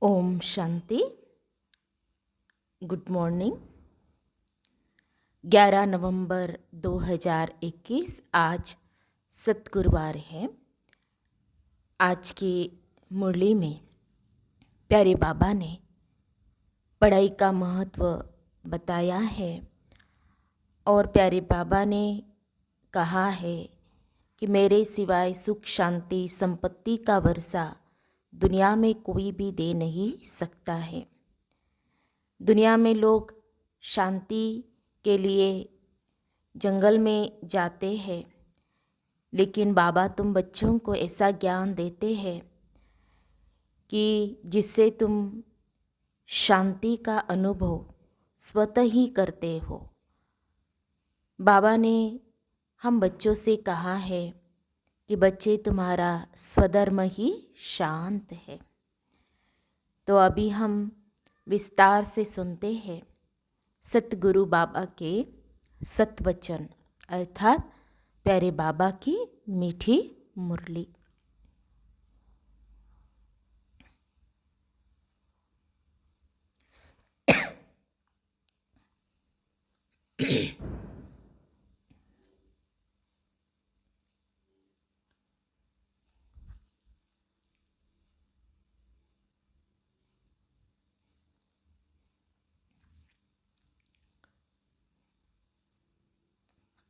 Om Shanti. Good morning. 11 नवंबर 2021 आज सतगुरुवार है। आज की मुरली में प्यारे बाबा ने पढ़ाई का महत्व बताया है और प्यारे बाबा ने कहा है कि मेरे सिवाय सुख शांति संपत्ति का वर्षा दुनिया में कोई भी दे नहीं सकता है। दुनिया में लोग शांति के लिए जंगल में जाते हैं, लेकिन बाबा तुम बच्चों को ऐसा ज्ञान देते हैं कि जिससे तुम शांति का अनुभव स्वतः ही करते हो। बाबा ने हम बच्चों से कहा है कि बच्चे तुम्हारा स्वधर्म ही शांत है। तो अभी हम विस्तार से सुनते हैं सतगुरु बाबा के सतवचन अर्थात प्यारे बाबा की मीठी मुरली।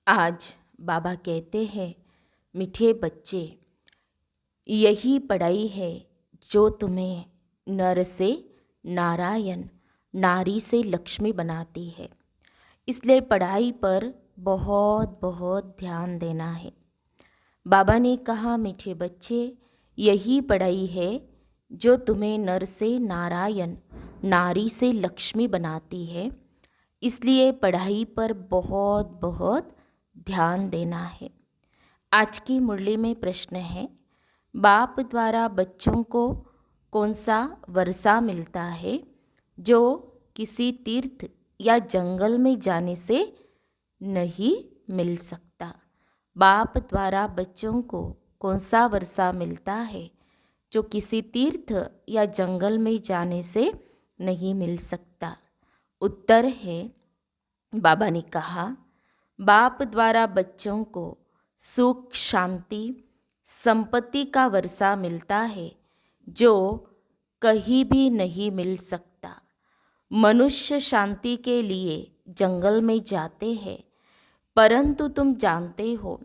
आज बाबा कहते हैं, मीठे बच्चे, यही पढ़ाई है जो तुम्हें नर से नारायण, नारी से लक्ष्मी बनाती है। इसलिए पढ़ाई पर बहुत बहुत ध्यान देना है। बाबा ने कहा, मीठे बच्चे, यही पढ़ाई है जो तुम्हें नर से नारायण, नारी से लक्ष्मी बनाती है। इसलिए पढ़ाई पर बहुत बहुत ध्यान देना है। आज की मुरली में प्रश्न है, बाप द्वारा बच्चों को कौन सा वर्षा मिलता है जो किसी तीर्थ या जंगल में जाने से नहीं मिल सकता। बाप द्वारा बच्चों को कौन सा वर्षा मिलता है जो किसी तीर्थ या जंगल में जाने से नहीं मिल सकता। उत्तर है, बाबा ने कहा, बाप द्वारा बच्चों को सुख शांति संपत्ति का वर्षा मिलता है जो कहीं भी नहीं मिल सकता। मनुष्य शांति के लिए जंगल में जाते हैं, परंतु तुम जानते हो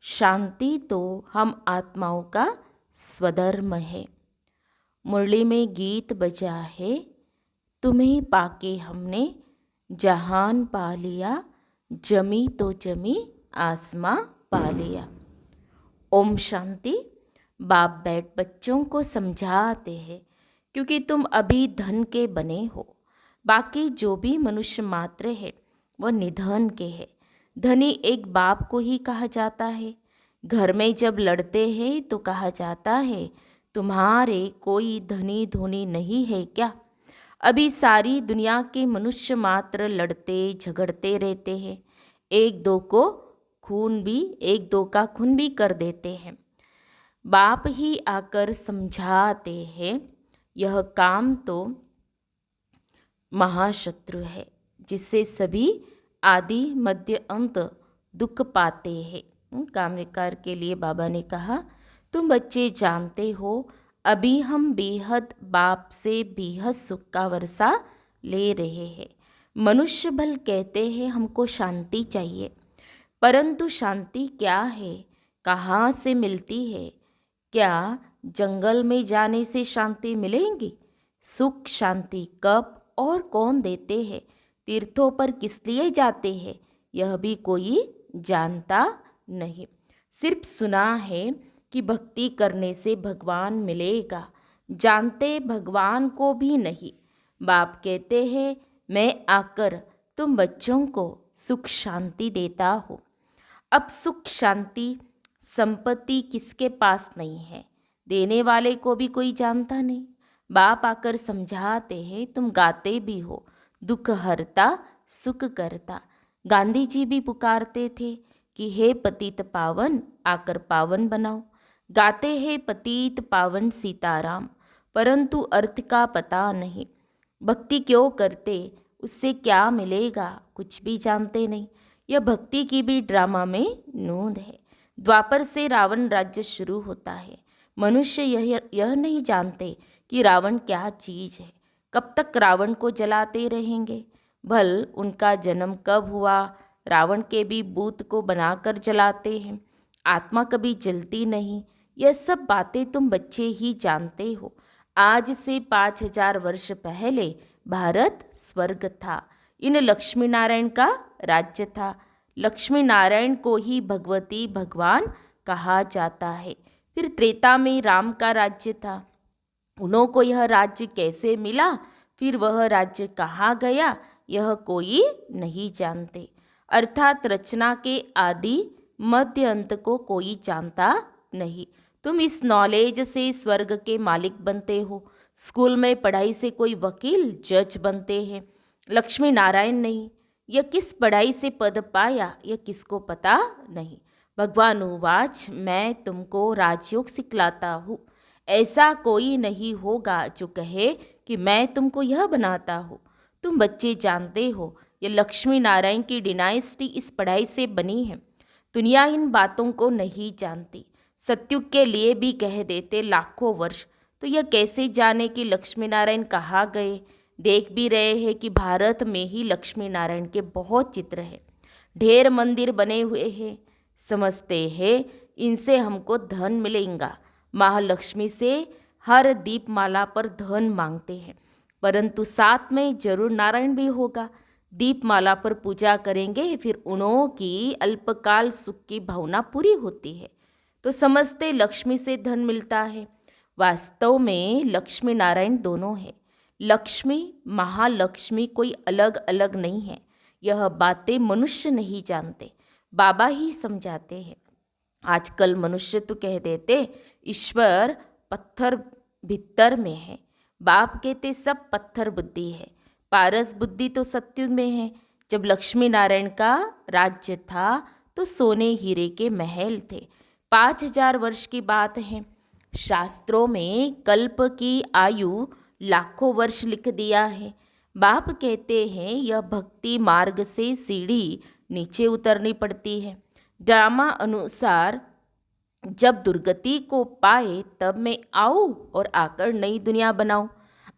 शांति तो हम आत्माओं का स्वधर्म है। मुरली में गीत बजा है, तुम्हें पाके हमने जहान पा लिया, जमी तो जमी आसमां पा लिया। ओम शांति। बाप बैठ बच्चों को समझाते हैं, क्योंकि तुम अभी धन के बने हो। बाकी जो भी मनुष्य मात्र है वह निधन के है। धनी एक बाप को ही कहा जाता है। घर में जब लड़ते हैं तो कहा जाता है, तुम्हारे कोई धनी धोनी नहीं है क्या। अभी सारी दुनिया के मनुष्य मात्र लड़ते झगड़ते रहते हैं, एक दो का खून भी कर देते हैं। बाप ही आकर समझाते हैं, यह काम तो महाशत्रु है जिससे सभी आदि मध्य अंत दुख पाते हैं। काम विकार के लिए बाबा ने कहा, तुम बच्चे जानते हो अभी हम बेहद बाप से बेहद सुख का वर्षा ले रहे हैं। मनुष्य भल कहते हैं हमको शांति चाहिए, परंतु शांति क्या है, कहाँ से मिलती है। क्या जंगल में जाने से शांति मिलेगी। सुख शांति कब और कौन देते हैं, तीर्थों पर किस लिए जाते हैं, यह भी कोई जानता नहीं। सिर्फ सुना है कि भक्ति करने से भगवान मिलेगा, जानते भगवान को भी नहीं। बाप कहते हैं, मैं आकर तुम बच्चों को सुख शांति देता हूँ। अब सुख शांति संपत्ति किसके पास नहीं है, देने वाले को भी कोई जानता नहीं। बाप आकर समझाते हैं, तुम गाते भी हो, दुख हरता सुख करता। गांधी जी भी पुकारते थे कि हे पतित पावन आकर पावन बनाओ। गाते हैं पतित पावन सीताराम, परंतु अर्थ का पता नहीं। भक्ति क्यों करते, उससे क्या मिलेगा, कुछ भी जानते नहीं। यह भक्ति की भी ड्रामा में नोंद है। द्वापर से रावण राज्य शुरू होता है। मनुष्य यह नहीं जानते कि रावण क्या चीज़ है। कब तक रावण को जलाते रहेंगे। भल उनका जन्म कब हुआ। रावण के भी भूत को बनाकर जलाते हैं। आत्मा कभी जलती नहीं। यह सब बातें तुम बच्चे ही जानते हो। आज से 5000 वर्ष पहले भारत स्वर्ग था। इन लक्ष्मी नारायण का राज्य था। लक्ष्मी नारायण को ही भगवती भगवान कहा जाता है। फिर त्रेता में राम का राज्य था। उन्हों को यह राज्य कैसे मिला, फिर वह राज्य कहाँ गया, यह कोई नहीं जानते। अर्थात रचना के आदि मध्य अंत को कोई जानता नहीं। तुम इस नॉलेज से स्वर्ग के मालिक बनते हो। स्कूल में पढ़ाई से कोई वकील जज बनते हैं, लक्ष्मी नारायण नहीं। यह किस पढ़ाई से पद पाया, यह किसको पता नहीं। भगवान उवाच, मैं तुमको राजयोग सिखलाता हूँ। ऐसा कोई नहीं होगा जो कहे कि मैं तुमको यह बनाता हूँ। तुम बच्चे जानते हो, यह लक्ष्मी नारायण की डिनाइस्टी इस पढ़ाई से बनी है। दुनिया इन बातों को नहीं जानती। सत्युग के लिए भी कह देते लाखों वर्ष, तो यह कैसे जाने कि लक्ष्मी नारायण कहाँ गए। देख भी रहे हैं कि भारत में ही लक्ष्मी नारायण के बहुत चित्र हैं, ढेर मंदिर बने हुए हैं। समझते हैं इनसे हमको धन मिलेगा। महालक्ष्मी से हर दीपमाला पर धन मांगते हैं, परंतु साथ में जरूर नारायण भी होगा। दीपमाला पर पूजा करेंगे, फिर उन्हों की अल्पकाल सुख की भावना पूरी होती है, तो समझते लक्ष्मी से धन मिलता है। वास्तव में लक्ष्मी नारायण दोनों है। लक्ष्मी महालक्ष्मी कोई अलग अलग नहीं है। यह बातें मनुष्य नहीं जानते, बाबा ही समझाते हैं। आजकल मनुष्य तो कह देते ईश्वर पत्थर भीतर में है। बाप कहते सब पत्थर बुद्धि है। पारस बुद्धि तो सत्युग में है। जब लक्ष्मी नारायण का राज्य था तो सोने हीरे के महल थे। 5000 वर्ष की बात है। शास्त्रों में कल्प की आयु लाखों वर्ष लिख दिया है। बाप कहते हैं यह भक्ति मार्ग से सीढ़ी नीचे उतरनी पड़ती है। ड्रामा अनुसार जब दुर्गति को पाए तब मैं आऊँ और आकर नई दुनिया बनाऊँ।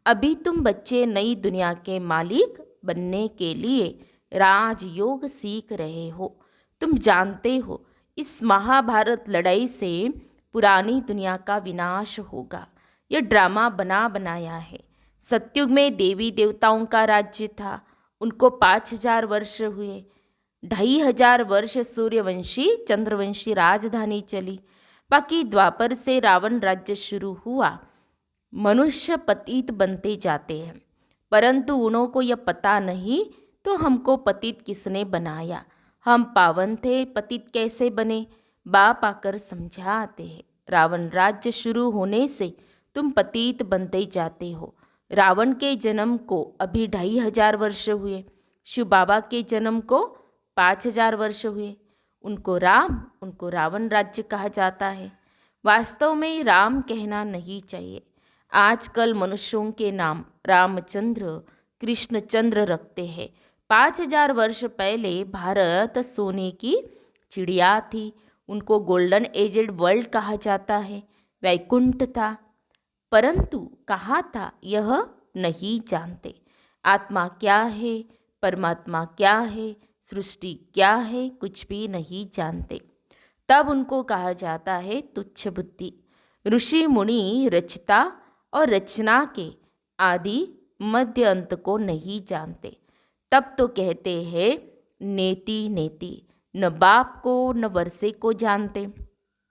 अभी तुम बच्चे नई दुनिया के मालिक बनने के लिए राजयोग सीख रहे हो। तुम जानते हो इस महाभारत लड़ाई से पुरानी दुनिया का विनाश होगा। यह ड्रामा बना बनाया है। सत्युग में देवी देवताओं का राज्य था, उनको 5000 वर्ष हुए। 2500 वर्ष सूर्यवंशी चंद्रवंशी राजधानी चली। बाकी द्वापर से रावण राज्य शुरू हुआ। मनुष्य पतित बनते जाते हैं, परंतु उन्हों को यह पता नहीं तो हमको पतित किसने बनाया। हम पावन थे, पतित कैसे बने। बाप आकर समझाते हैं रावण राज्य शुरू होने से तुम पतित बनते जाते हो। रावण के जन्म को अभी 2500 वर्ष हुए। शिव बाबा के जन्म को 5000 वर्ष हुए। उनको राम, उनको रावण राज्य कहा जाता है। वास्तव में राम कहना नहीं चाहिए। आजकल मनुष्यों के नाम रामचंद्र कृष्णचंद्र रखते हैं। 5000 वर्ष पहले भारत सोने की चिड़िया थी। उनको गोल्डन एजेड वर्ल्ड कहा जाता है। वैकुंठ था, परंतु कहाँ था यह नहीं जानते। आत्मा क्या है, परमात्मा क्या है, सृष्टि क्या है, कुछ भी नहीं जानते। तब उनको कहा जाता है तुच्छ बुद्धि। ऋषि मुनि रचता और रचना के आदि मध्य अंत को नहीं जानते। तब तो कहते हैं नेति नेति। न बाप को न वर्षे को जानते।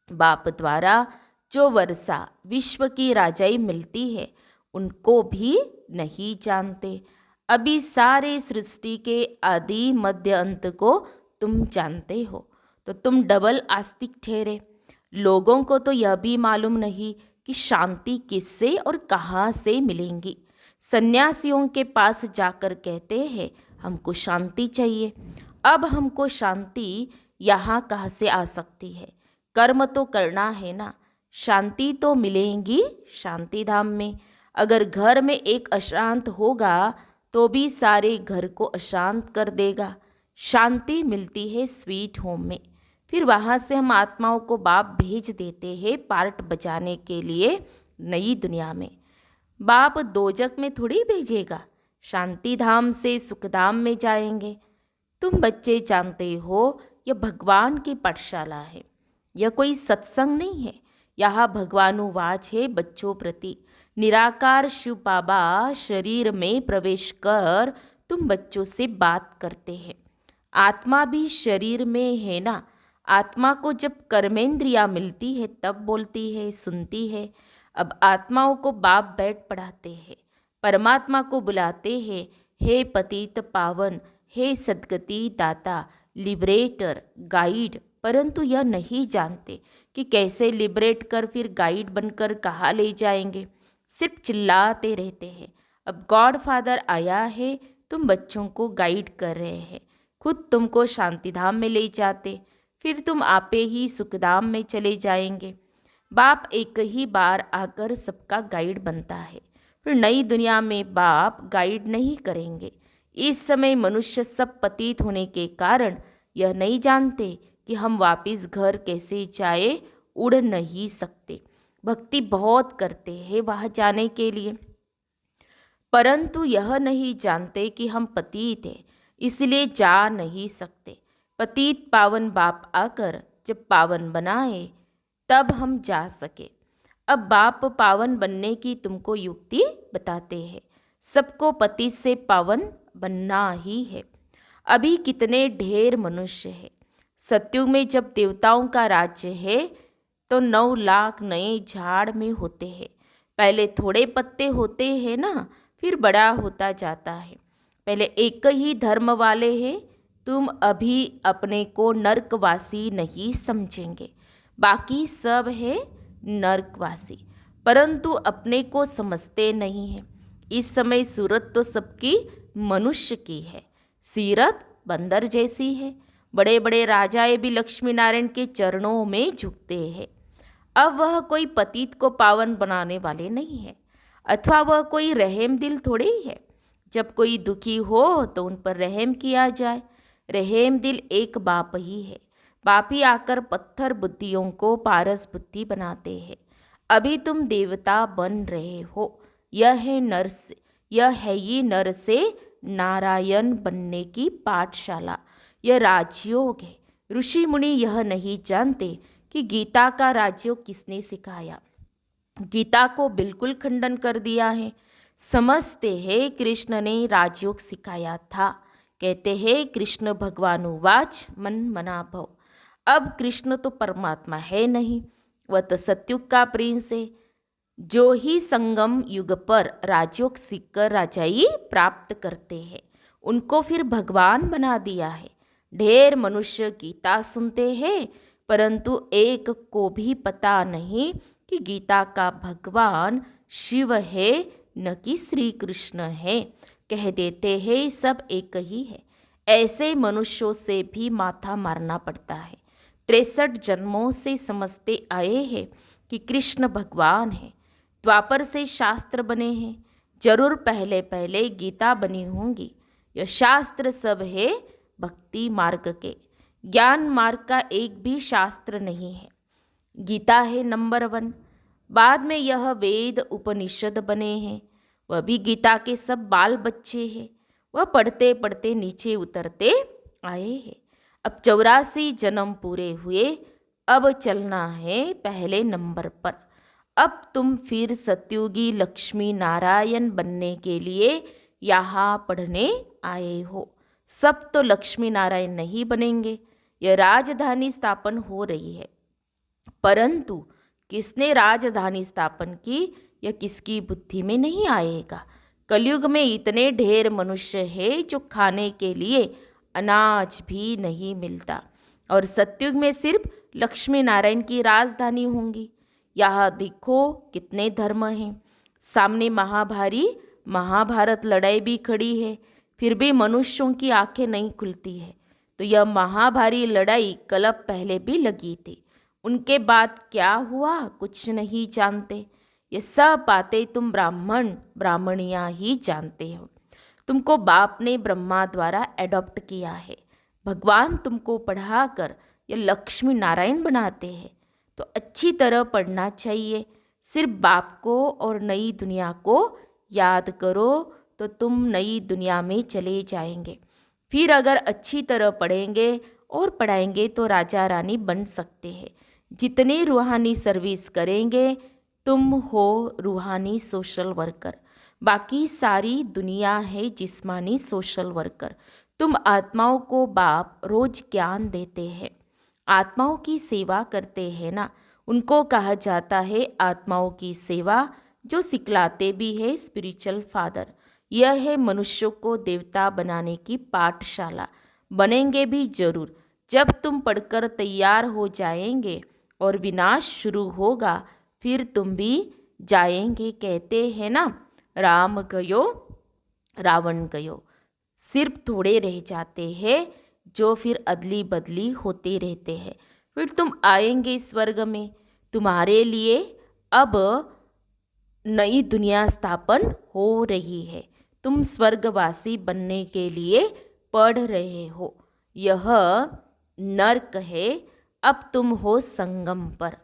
बाप द्वारा जो वर्षा विश्व की राजाई मिलती है उनको भी नहीं जानते। अभी सारे सृष्टि के आदि मध्य अंत को तुम जानते हो, तो तुम डबल आस्तिक ठहरे। लोगों को तो यह भी मालूम नहीं कि शांति किससे और कहाँ से मिलेंगी। सन्यासियों के पास जाकर कहते हैं हमको शांति चाहिए। अब हमको शांति यहाँ कहाँ से आ सकती है? कर्म तो करना है ना। शांति तो मिलेगी शांति धाम में। अगर घर में एक अशांत होगा तो भी सारे घर को अशांत कर देगा। शांति मिलती है स्वीट होम में। फिर वहाँ से हम आत्माओं को बाप भेज देते हैं पार्ट बजाने के लिए नई दुनिया में। बाप दोजक में थोड़ी भेजेगा, शांति धाम से सुखधाम में जाएंगे। तुम बच्चे जानते हो यह भगवान की पाठशाला है, यह कोई सत्संग नहीं है। यहाँ भगवानुवाच है बच्चों प्रति। निराकार शिव बाबा शरीर में प्रवेश कर तुम बच्चों से बात करते हैं। आत्मा भी शरीर में है ना। आत्मा को जब कर्मेंद्रिया मिलती है तब बोलती है, सुनती है। अब आत्माओं को बाप बैठ पढ़ाते हैं, परमात्मा को बुलाते हैं, हे पतित पावन, हे सद्गति दाता, लिबरेटर, गाइड। परंतु यह नहीं जानते कि कैसे लिबरेट कर फिर गाइड बनकर कहाँ ले जाएंगे। सिर्फ चिल्लाते रहते हैं। अब गॉड फादर आया है, तुम बच्चों को गाइड कर रहे हैं, खुद तुमको शांतिधाम में ले जाते, फिर तुम आपे ही सुखधाम में चले जाएंगे। बाप एक ही बार आकर सबका गाइड बनता है, फिर नई दुनिया में बाप गाइड नहीं करेंगे। इस समय मनुष्य सब पतित होने के कारण यह नहीं जानते कि हम वापस घर कैसे जाए, उड़ नहीं सकते। भक्ति बहुत करते हैं वहाँ जाने के लिए, परंतु यह नहीं जानते कि हम पतित हैं, इसलिए जा नहीं सकते। पतित पावन बाप आकर जब पावन बनाए तब हम जा सके। अब बाप पावन बनने की तुमको युक्ति बताते हैं। सबको पति से पावन बनना ही है। अभी कितने ढेर मनुष्य है। सतयुग में जब देवताओं का राज्य है तो 9 लाख नए झाड़ में होते हैं। पहले थोड़े पत्ते होते हैं ना, फिर बड़ा होता जाता है। पहले एक ही धर्म वाले हैं। तुम अभी अपने को नरकवासी नहीं समझेंगे, बाकी सब है नरकवासी, परंतु अपने को समझते नहीं हैं। इस समय सूरत तो सबकी मनुष्य की है, सीरत बंदर जैसी है। बड़े बड़े राजाएं भी लक्ष्मी नारायण के चरणों में झुकते हैं। अब वह कोई पतित को पावन बनाने वाले नहीं है, अथवा वह कोई रहम दिल थोड़े ही है। जब कोई दुखी हो तो उन पर रहम किया जाए। रहम दिल एक बाप ही है। बाप ही आकर पत्थर बुद्धियों को पारस बुद्धि बनाते हैं। अभी तुम देवता बन रहे हो। यह है ये नर से नारायण बनने की पाठशाला। यह राजयोग है। ऋषि मुनि यह नहीं जानते कि गीता का राजयोग किसने सिखाया। गीता को बिल्कुल खंडन कर दिया है। समझते हैं कृष्ण ने राजयोग सिखाया था। कहते हैं कृष्ण भगवानुवाच मन मना भव। अब कृष्ण तो परमात्मा है नहीं, वह तो सतयुग का प्रिंस है। जो ही संगम युग पर राजयोग सीखकर राजाई प्राप्त करते हैं, उनको फिर भगवान बना दिया है। ढेर मनुष्य गीता सुनते हैं, परंतु एक को भी पता नहीं कि गीता का भगवान शिव है न कि श्री कृष्ण है। कह देते हैं सब एक ही है। ऐसे मनुष्यों से भी माथा मारना पड़ता है। 63 जन्मों से समझते आए हैं कि कृष्ण भगवान है। द्वापर से शास्त्र बने हैं, जरूर पहले पहले गीता बनी होंगी। यह शास्त्र सब है भक्ति मार्ग के, ज्ञान मार्ग का एक भी शास्त्र नहीं है। गीता है नंबर 1। बाद में यह वेद उपनिषद बने हैं, वह भी गीता के सब बाल बच्चे हैं। वह पढ़ते पढ़ते नीचे उतरते आए हैं। अब 84 जन्म पूरे हुए, अब चलना है पहले नंबर पर। अब तुम फिर सतयुगी लक्ष्मी नारायण बनने के लिए यहाँ पढ़ने आए हो। सब तो लक्ष्मी नारायण नहीं बनेंगे। यह राजधानी स्थापन हो रही है, परंतु किसने राजधानी स्थापन की यह किसकी बुद्धि में नहीं आएगा। कलयुग में इतने ढेर मनुष्य हैं जो खाने के लिए अनाज भी नहीं मिलता, और सतयुग में सिर्फ लक्ष्मी नारायण की राजधानी होंगी। यहाँ देखो कितने धर्म हैं। सामने महाभारत लड़ाई भी खड़ी है, फिर भी मनुष्यों की आंखें नहीं खुलती है। तो यह महाभारी लड़ाई कल्प पहले भी लगी थी। उनके बाद क्या हुआ कुछ नहीं जानते। ये सब बातें तुम ब्राह्मणियाँ ही जानते हो। तुमको बाप ने ब्रह्मा द्वारा एडॉप्ट किया है। भगवान तुमको पढ़ाकर ये लक्ष्मी नारायण बनाते हैं। तो अच्छी तरह पढ़ना चाहिए। सिर्फ बाप को और नई दुनिया को याद करो तो तुम नई दुनिया में चले जाएंगे। फिर अगर अच्छी तरह पढ़ेंगे और पढ़ाएंगे तो राजा रानी बन सकते हैं। जितनी रूहानी सर्विस करेंगे तुम हो रूहानी सोशल वर्कर। बाकी सारी दुनिया है जिस्मानी सोशल वर्कर। तुम आत्माओं को बाप रोज ज्ञान देते हैं, आत्माओं की सेवा करते हैं ना। उनको कहा जाता है आत्माओं की सेवा, जो सिखलाते भी है स्पिरिचुअल फादर। यह है मनुष्यों को देवता बनाने की पाठशाला। बनेंगे भी जरूर। जब तुम पढ़कर तैयार हो जाएंगे और विनाश शुरू होगा फिर तुम भी जाएंगे। कहते हैं ना, राम गयो रावण गयो। सिर्फ थोड़े रह जाते हैं जो फिर अदली बदली होते रहते हैं। फिर तुम आएंगे स्वर्ग में। तुम्हारे लिए अब नई दुनिया स्थापन हो रही है। तुम स्वर्गवासी बनने के लिए पढ़ रहे हो। यह नर्क है। अब तुम हो संगम पर।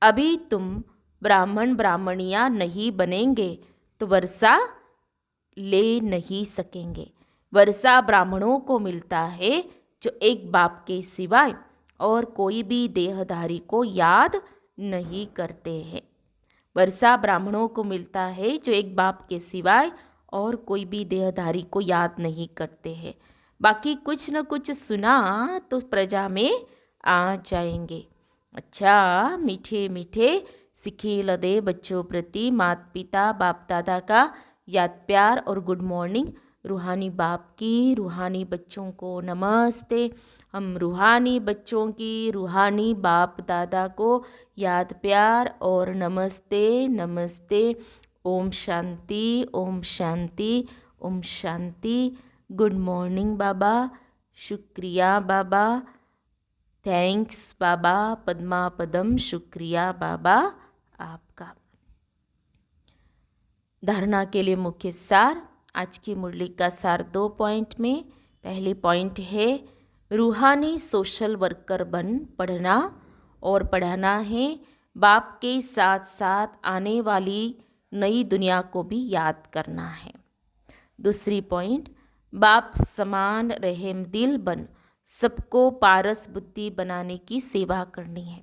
अभी तुम ब्राह्मणियाँ नहीं बनेंगे तो वर्षा ले नहीं सकेंगे। वर्षा ब्राह्मणों को मिलता है जो एक बाप के सिवाय और कोई भी देहधारी को याद नहीं करते हैं। वर्षा ब्राह्मणों को मिलता है जो एक बाप के सिवाय और कोई भी देहधारी को याद नहीं करते हैं। बाकी कुछ न कुछ सुना तो प्रजा में आ जाएंगे। अच्छा, मीठे मीठे सिखिल दे बच्चों प्रति माता पिता बाप दादा का याद प्यार और गुड मॉर्निंग। रूहानी बाप की रूहानी बच्चों को नमस्ते। हम रूहानी बच्चों की रूहानी बाप दादा को याद प्यार और नमस्ते नमस्ते। ओम शांति ओम शांति ओम शांति। गुड मॉर्निंग बाबा, शुक्रिया बाबा, थैंक्स बाबा, पद्मा पदम शुक्रिया बाबा आपका। धारणा के लिए मुख्य सार। आज की मुरली का सार 2 पॉइंट में। पहली पॉइंट है रूहानी सोशल वर्कर बन पढ़ना और पढ़ाना है। बाप के साथ साथ आने वाली नई दुनिया को भी याद करना है। दूसरी पॉइंट, बाप समान रहम दिल बन सबको पारस बुद्धि बनाने की सेवा करनी है।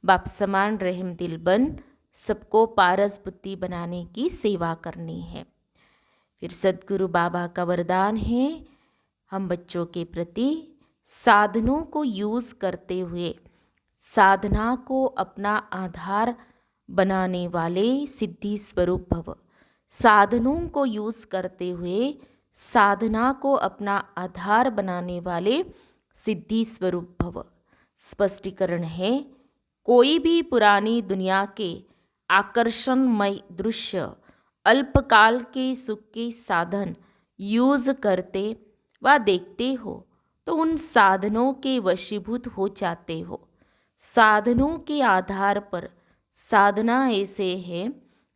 बाप समान रहम दिल बन सबको पारस बुद्धि बनाने की सेवा करनी है। फिर सद्गुरु बाबा का वरदान है हम बच्चों के प्रति साधनों को यूज़ करते हुए साधना को अपना आधार बनाने वाले सिद्धि स्वरूप भव। साधनों को यूज़ करते हुए साधना को अपना आधार बनाने वाले सिद्धि स्वरूप भव। स्पष्टीकरण है, कोई भी पुरानी दुनिया के आकर्षणमय दृश्य अल्पकाल के सुख के साधन यूज़ करते व देखते हो तो उन साधनों के वशीभूत हो जाते हो। साधनों के आधार पर साधना ऐसे है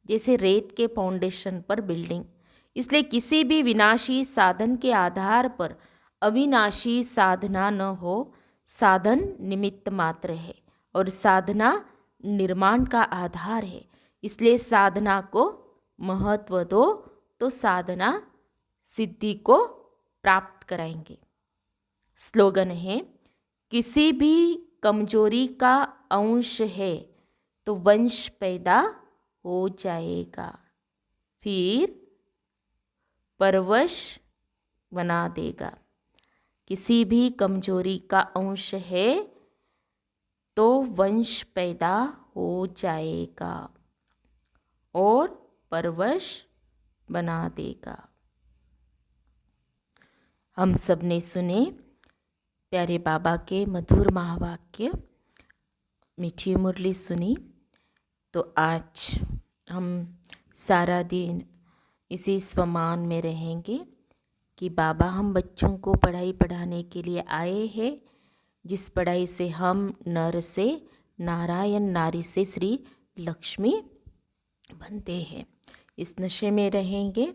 जैसे रेत के फाउंडेशन पर बिल्डिंग। इसलिए किसी भी विनाशी साधन के आधार पर अविनाशी साधना न हो। साधन निमित्त मात्र है और साधना निर्माण का आधार है। इसलिए साधना को महत्व दो तो साधना सिद्धि को प्राप्त कराएंगे। स्लोगन है, किसी भी कमजोरी का अंश है तो वंश पैदा हो जाएगा, फिर परवश बना देगा। किसी भी कमजोरी का अंश है तो वंश पैदा हो जाएगा और परवश बना देगा। हम सब ने सुने प्यारे बाबा के मधुर महावाक्य, मीठी मुरली सुनी। तो आज हम सारा दिन इसी स्वमान में रहेंगे कि बाबा हम बच्चों को पढ़ाई पढ़ाने के लिए आए हैं, जिस पढ़ाई से हम नर से नारायण, नारी से श्री लक्ष्मी बनते हैं। इस नशे में रहेंगे।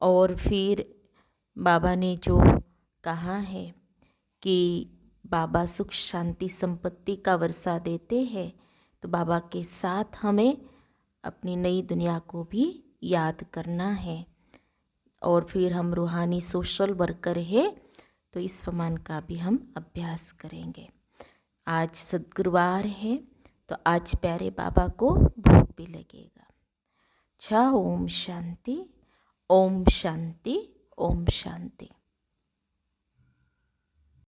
और फिर बाबा ने जो कहा है कि बाबा सुख शांति संपत्ति का वर्षा देते हैं, तो बाबा के साथ हमें अपनी नई दुनिया को भी याद करना है। और फिर हम रूहानी सोशल वर्कर है, तो इस फरमान का भी हम अभ्यास करेंगे। आज सद्गुरुवार है, तो आज प्यारे बाबा को भोग भी लगेगा। ओम शांति, ओम शांति, ओम शांति।